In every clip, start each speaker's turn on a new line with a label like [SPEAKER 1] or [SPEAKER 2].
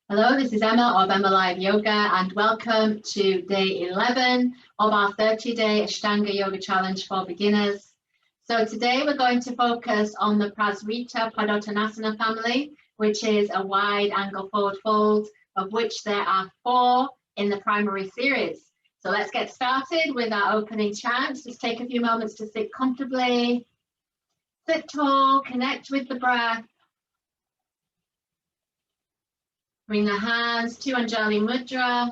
[SPEAKER 1] Hello, this is Emma of EmmaLiveYoga and welcome to day 11 of our 30-day Ashtanga Yoga Challenge for beginners. So today we're going to focus on the Prasarita Padottanasana family, which is a wide angle forward fold, of which there are 4 in the primary series. So let's get started with our opening chant. Just take a few moments to sit comfortably, sit tall, connect with the breath. Bring the hands to Anjali Mudra.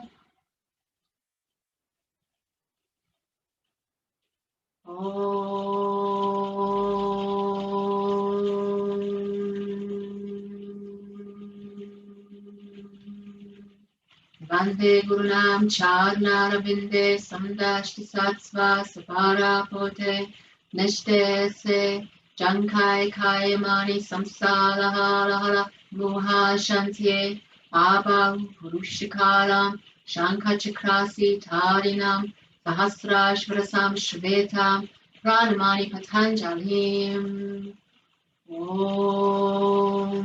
[SPEAKER 1] Vande Gurunam Charna Ravinde Samdashti Satsva Sapara Pote Nishte Se Jankai Kayamani Samsala Hara Muha Shantye Abang Purushikalam Shankachakrasi Tarinam Sahasrashvarasam Shvetam Pranamani Patanjalim. Om.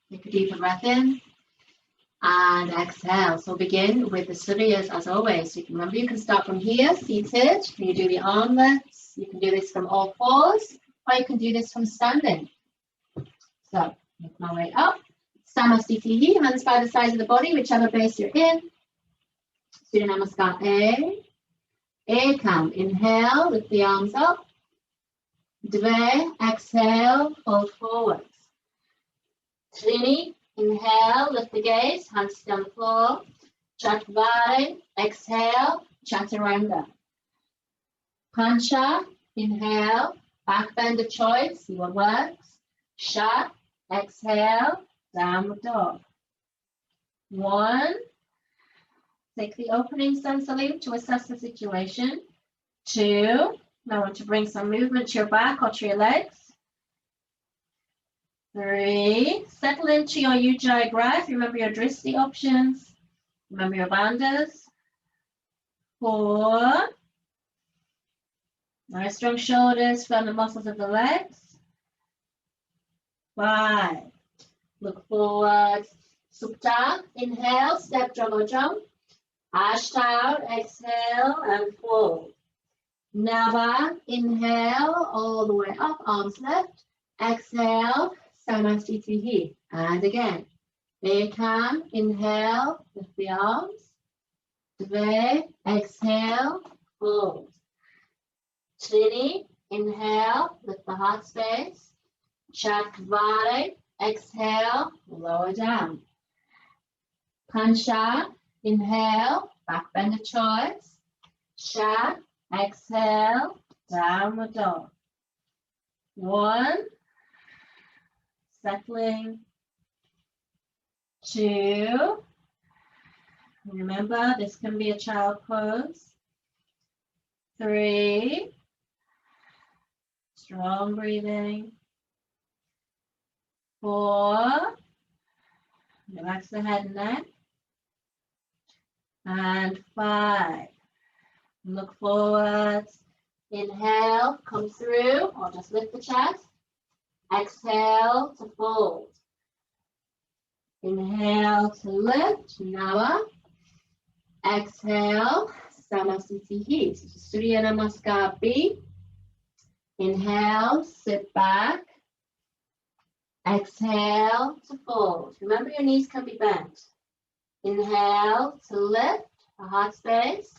[SPEAKER 1] Take a deeper breath in and exhale. So begin with the Suryas as always. So remember, you can start from here, seated. You do the arm lifts. You can do this from all fours, or you can do this from standing. So make my way up. Samasthiti, hands by the sides of the body, whichever base you're in. Surya Namaskar A. Ekam, inhale, lift the arms up. Dve, exhale, fold forwards. Trini, inhale, lift the gaze, hands down the floor. Chatvari, exhale, Chaturanga. Pancha, inhale, back bend of choice, see what works. Shat, exhale, downward dog. 1, take the opening sun salute to assess the situation. 2, now want to bring some movement to your back or to your legs. 3, settle into your Ujjayi breath. Remember your Drishti options. Remember your bandhas. 4, nice strong shoulders, firm the muscles of the legs. 5, look forward. Supta, inhale, step, jog or jump. Ashtanga, exhale and fold. Nava, inhale, all the way up, arms left. Exhale, Samasthiti. And again. Ekam, inhale, lift the arms. Dve, exhale, fold. Trini, inhale, lift the heart space. Chatvari, exhale, lower down. Pancha, inhale, back bend of choice. Shat, exhale, downward dog. 1, settling. 2, remember this can be a child pose. 3, strong breathing. 4, relax the head and neck. And 5, look forwards. Inhale, come through, or just lift the chest. Exhale to fold. Inhale to lift, Nava. Exhale, Samasthiti. So Surya Namaskar B. Inhale, sit back. Exhale to fold. Remember your knees can be bent. Inhale to lift, the heart space.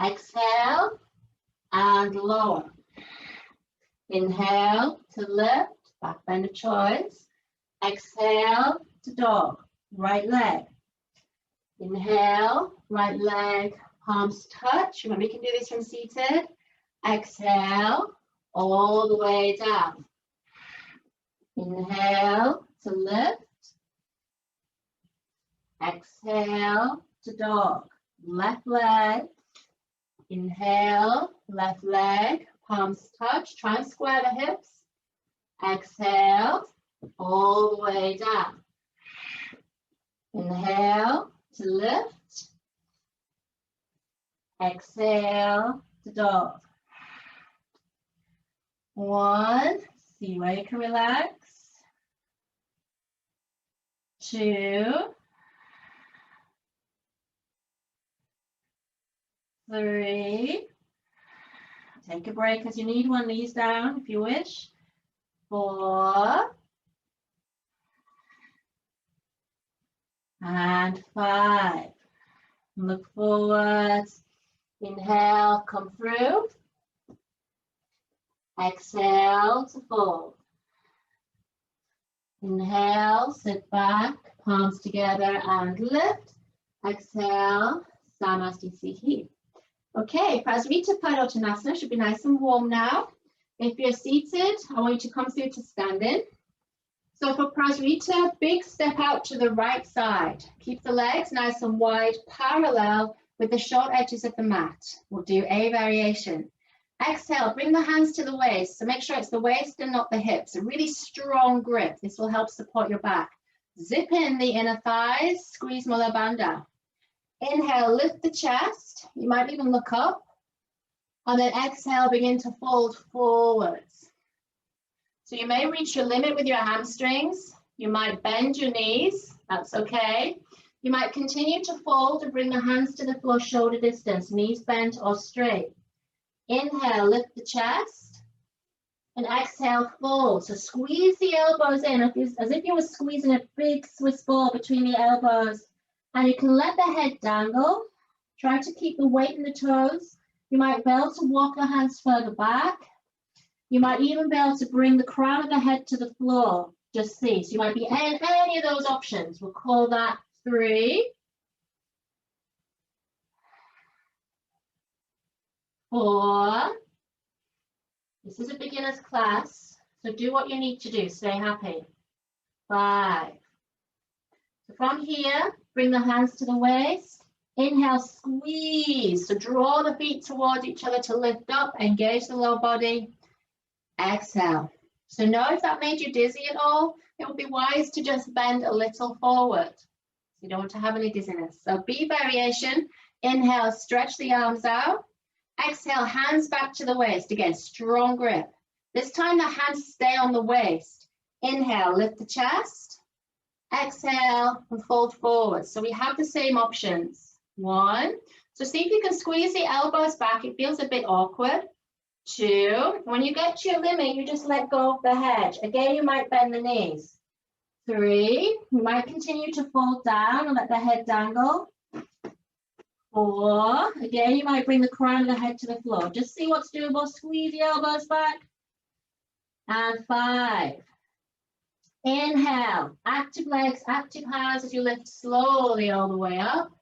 [SPEAKER 1] Exhale and lower. Inhale to lift, back bend of choice. Exhale to dog, right leg. Inhale, right leg, palms touch. Remember you can do this from seated. Exhale, all the way down. Inhale to lift. Exhale to dog, left leg. Inhale, left leg, palms touch. Try and square the hips. Exhale, all the way down. Inhale to lift. Exhale to dog. 1, See where you can relax. 2, 3. Take a break as you need one, knees down if you wish. 4. And 5. Look forward. Inhale, come through. Exhale to fold. Inhale, sit back, palms together and lift. Exhale, Samasthiti. Okay, Prasarita Padottanasana should be nice and warm now. If you're seated, I want you to come through to standing. So for Prasarita, big step out to the right side. Keep the legs nice and wide, parallel with the short edges of the mat. We'll do a variation. Exhale, bring the hands to the waist. So make sure it's the waist and not the hips. A really strong grip. This will help support your back. Zip in the inner thighs, squeeze Mula Bandha. Inhale, lift the chest. You might even look up. And then exhale, begin to fold forwards. So you may reach your limit with your hamstrings. You might bend your knees. That's okay. You might continue to fold and bring the hands to the floor, shoulder distance, knees bent or straight. Inhale, lift the chest. And exhale, fold. So squeeze the elbows in as if you were squeezing a big Swiss ball between the elbows. And you can let the head dangle. Try to keep the weight in the toes. You might be able to walk the hands further back. You might even be able to bring the crown of the head to the floor. Just see. So you might be in any of those options. We'll call that 3, 4. This is a beginner's class, so do what you need to do. Stay happy. 5. So from here, bring the hands to the waist. Inhale, squeeze. So draw the feet towards each other to lift up, engage the lower body. Exhale. So know if that made you dizzy at all, it would be wise to just bend a little forward. You don't want to have any dizziness. So B variation. Inhale, stretch the arms out. Exhale, hands back to the waist. Again, strong grip. This time the hands stay on the waist. Inhale, lift the chest. Exhale, and fold forward. So we have the same options. 1. So see if you can squeeze the elbows back. It feels a bit awkward. 2. When you get to your limit, you just let go of the head. Again, you might bend the knees. 3. You might continue to fold down and let the head dangle. 4. Again, you might bring the crown of the head to the floor. Just see what's doable. Squeeze the elbows back. And 5. Inhale. Active legs, active hands as you lift slowly all the way up.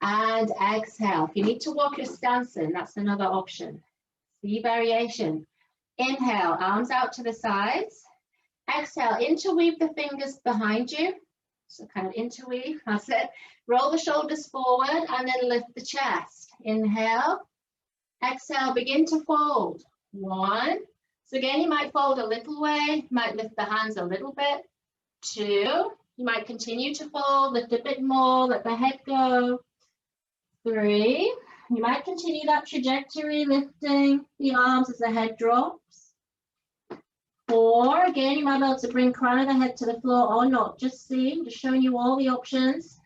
[SPEAKER 1] And exhale. If you need to walk your stance in, that's another option. C variation. Inhale, arms out to the sides. Exhale, interweave the fingers behind you. So kind of interweave, that's it. Roll the shoulders forward and then lift the chest. Inhale. Exhale, begin to fold. 1. So again, you might fold a little way, might lift the hands a little bit. 2. You might continue to fold, lift a bit more, let the head go. 3. You might continue that trajectory, lifting the arms as the head drops. 4. Again, you might be able to bring crown of the head to the floor or not. Just see, just showing you all the options.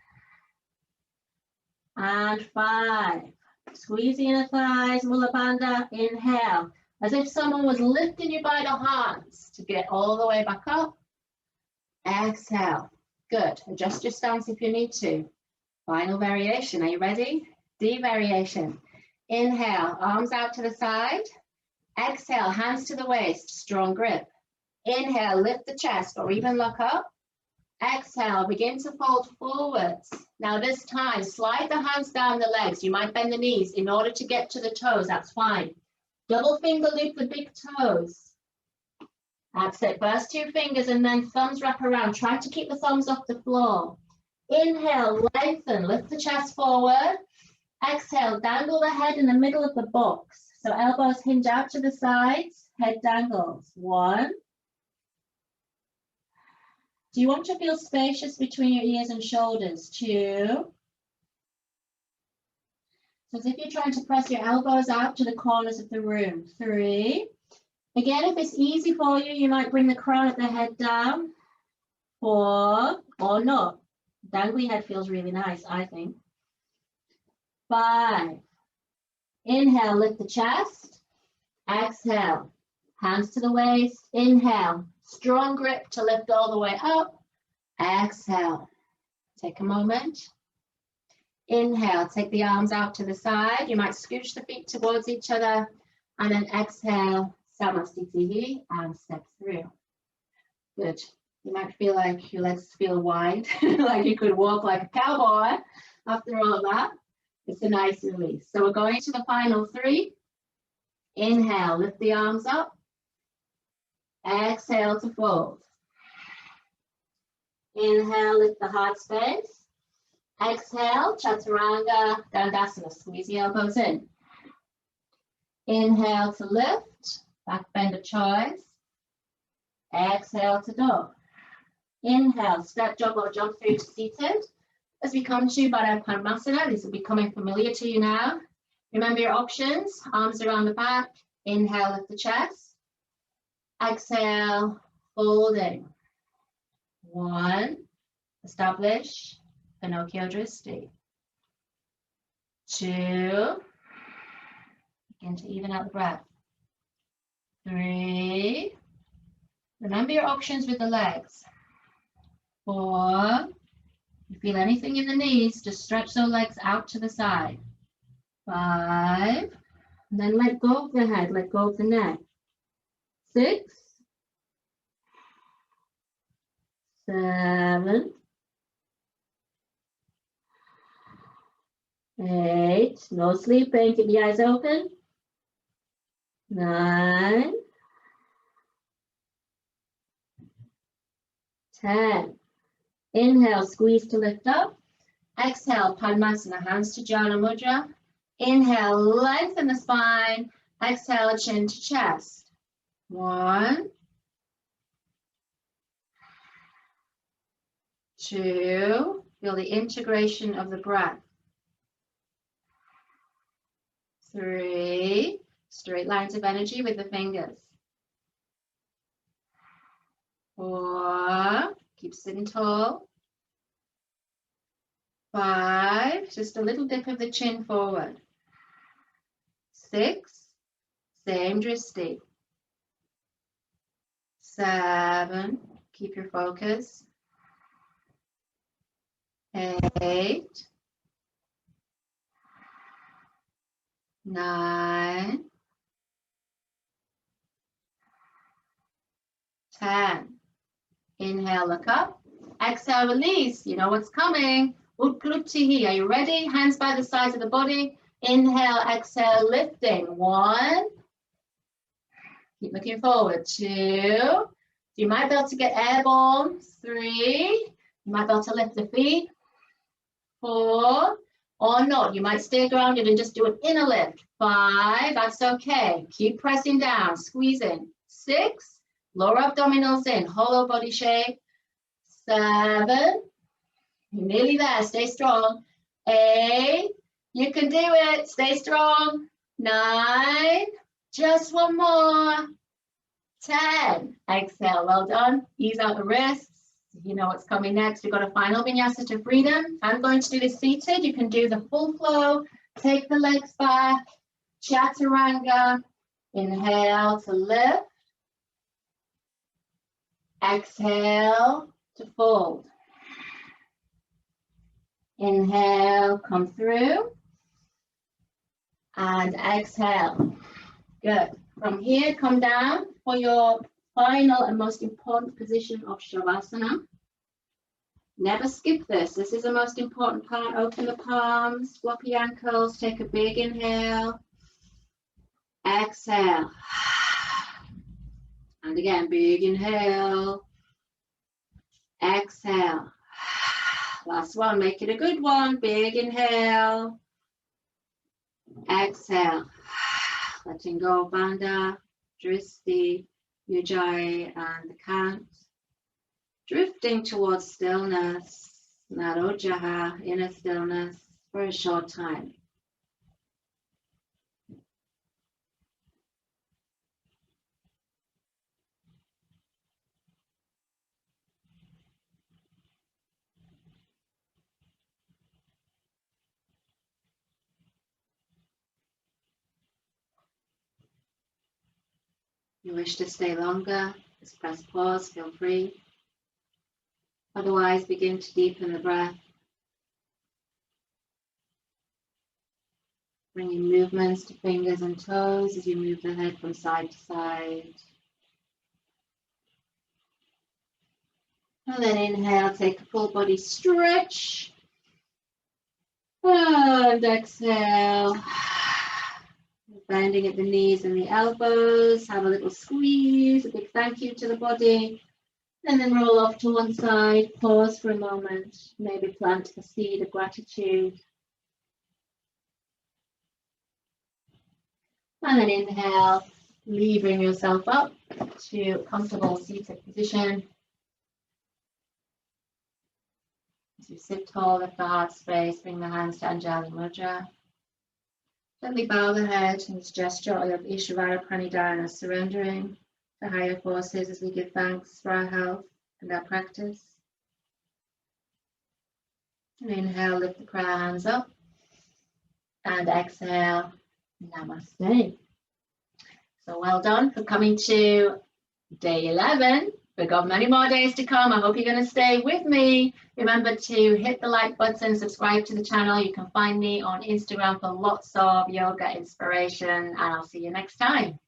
[SPEAKER 1] And 5. Squeeze the inner thighs, Mula Bandha. Inhale, as if someone was lifting you by the hands to get all the way back up. Exhale. Good. Adjust your stance if you need to. Final variation. Are you ready? D variation. Inhale, arms out to the side. Exhale, hands to the waist, strong grip. Inhale, lift the chest or even look up. Exhale, begin to fold forwards. Now this time, slide the hands down the legs. You might bend the knees in order to get to the toes, that's fine. Double finger loop the big toes. That's it, first 2 fingers and then thumbs wrap around. Try to keep the thumbs off the floor. Inhale, lengthen, lift the chest forward. Exhale, dangle the head in the middle of the box. So elbows hinge out to the sides, head dangles. 1. Do you want to feel spacious between your ears and shoulders? 2. So as if you're trying to press your elbows out to the corners of the room. 3. Again, if it's easy for you, you might bring the crown of the head down. 4 or not. Dangly head feels really nice, I think. 5. Inhale, lift the chest. Exhale, hands to the waist. Inhale, strong grip to lift all the way up. Exhale, take a moment. Inhale, take the arms out to the side. You might scooch the feet towards each other. And then exhale, Samastitihi, and step through. Good. You might feel like your legs feel wide, like you could walk like a cowboy after all of that. It's a nice release. So we're going to the final 3. Inhale, lift the arms up. Exhale to fold. Inhale, lift the heart space. Exhale, Chaturanga Dandasana. Squeeze the elbows in. Inhale to lift, back bend of choice. Exhale to dog. Inhale, step, jog or jump through to seated. As we come to Baddha Padottanasana, this will be becoming familiar to you now. Remember your options, arms around the back. Inhale, lift the chest. Exhale, folding. 1, establish Pinocchio Dristi. 2, begin to even out the breath. 3, remember your options with the legs. 4, you feel anything in the knees, just stretch those legs out to the side. 5, and then let go of the head, let go of the neck. 6, 7, 8, no sleeping, keep the eyes open. 9, 10. Inhale, squeeze to lift up. Exhale, Padmasana, hands to Jana Mudra. Inhale, lengthen the spine. Exhale, chin to chest. 1, 2, feel the integration of the breath. 3, straight lines of energy with the fingers. 4, keep sitting tall. 5, just a little dip of the chin forward. 6, same dristi. 7, keep your focus. 8, 9, 10. Inhale, look up. Exhale, release. You know what's coming. Utpluttihi. Are you ready? Hands by the sides of the body. Inhale, exhale, lifting. 1. Keep looking forward. 2. You might be able to get airborne. 3. You might be able to lift the feet. 4. Or not. You might stay grounded and just do an inner lift. 5. That's okay. Keep pressing down. Squeeze in. 6. Lower abdominals in. Hollow body shape. 7. You're nearly there. Stay strong. 8. You can do it. Stay strong. 9. Just one more. 10. Exhale. Well done. Ease out the wrists. You know what's coming next. We've got a final vinyasa to freedom. I'm going to do this seated. You can do the full flow. Take the legs back. Chaturanga. Inhale to lift. Exhale to fold. Inhale, come through. And exhale. Good. From here, come down for your final and most important position of Shavasana. Never skip this. This is the most important part. Open the palms, floppy ankles, take a big inhale. Exhale. And again, big inhale. Exhale. Last one, make it a good one. Big inhale. Exhale. Letting go of Bandha, Dristi, Ujjayi, and the count. Drifting towards stillness, Narojaha, inner stillness, for a short time. you wish to stay longer, just press pause, feel free. Otherwise, begin to deepen the breath. Bringing movements to fingers and toes as you move the head from side to side. And then inhale, take a full body stretch. And exhale. Bending at the knees and the elbows. Have a little squeeze, a big thank you to the body. And then roll off to one side. Pause for a moment. Maybe plant a seed of gratitude. And then inhale, levering yourself up to a comfortable seated position. As you sit tall, lift the heart space, bring the hands to Anjali Mudra. Gently bow the head in this gesture of Ishvara Pranidhana, surrendering to higher forces as we give thanks for our health and our practice. And inhale, lift the prayer hands up. And exhale, Namaste. So well done for coming to day 11. We've got many more days to come. I hope you're going to stay with me. Remember to hit the like button, subscribe to the channel. You can find me on Instagram for lots of yoga inspiration, and I'll see you next time.